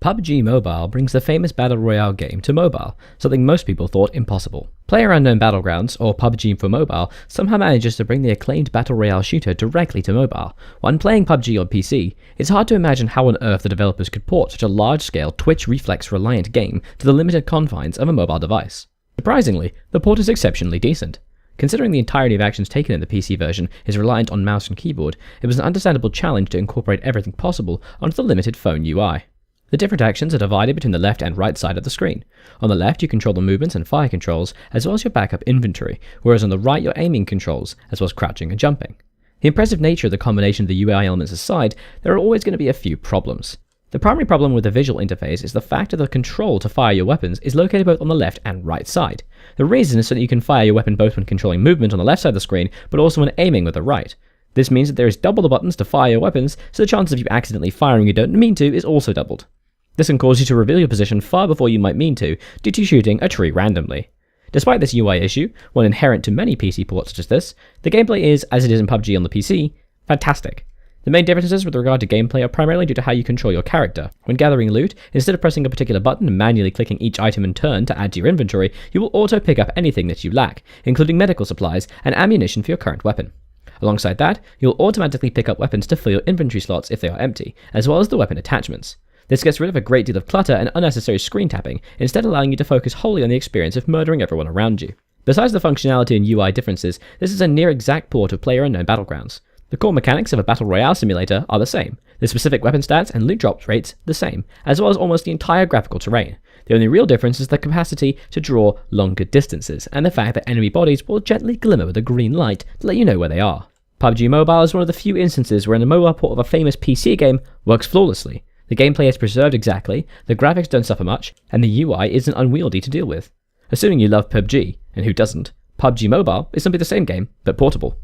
PUBG Mobile brings the famous Battle Royale game to mobile, something most people thought impossible. PlayerUnknown Battlegrounds, or PUBG for mobile, somehow manages to bring the acclaimed Battle Royale shooter directly to mobile. When playing PUBG on PC, it's hard to imagine how on earth the developers could port such a large-scale Twitch reflex-reliant game to the limited confines of a mobile device. Surprisingly, the port is exceptionally decent. Considering the entirety of actions taken in the PC version is reliant on mouse and keyboard, it was an understandable challenge to incorporate everything possible onto the limited phone UI. The different actions are divided between the left and right side of the screen. On the left, you control the movements and fire controls, as well as your backup inventory, whereas on the right, your aiming controls, as well as crouching and jumping. The impressive nature of the combination of the UI elements aside, there are always going to be a few problems. The primary problem with the visual interface is the fact that the control to fire your weapons is located both on the left and right side. The reason is so that you can fire your weapon both when controlling movement on the left side of the screen, but also when aiming with the right. This means that there is double the buttons to fire your weapons, so the chance of you accidentally firing you don't mean to is also doubled. This can cause you to reveal your position far before you might mean to, due to shooting a tree randomly. Despite this UI issue, one inherent to many PC ports such as this, the gameplay is, as it is in PUBG on the PC, fantastic. The main differences with regard to gameplay are primarily due to how you control your character. When gathering loot, instead of pressing a particular button and manually clicking each item in turn to add to your inventory, you will auto pick up anything that you lack, including medical supplies and ammunition for your current weapon. Alongside that, you'll automatically pick up weapons to fill your inventory slots if they are empty, as well as the weapon attachments. This gets rid of a great deal of clutter and unnecessary screen tapping, instead allowing you to focus wholly on the experience of murdering everyone around you. Besides the functionality and UI differences, this is a near exact port of PlayerUnknown Battlegrounds. The core mechanics of a Battle Royale simulator are the same, the specific weapon stats and loot drop rates the same, as well as almost the entire graphical terrain. The only real difference is the capacity to draw longer distances, and the fact that enemy bodies will gently glimmer with a green light to let you know where they are. PUBG Mobile is one of the few instances where a mobile port of a famous PC game works flawlessly. The gameplay is preserved exactly, the graphics don't suffer much, and the UI isn't unwieldy to deal with. Assuming you love PUBG, and who doesn't, PUBG Mobile is simply the same game, but portable.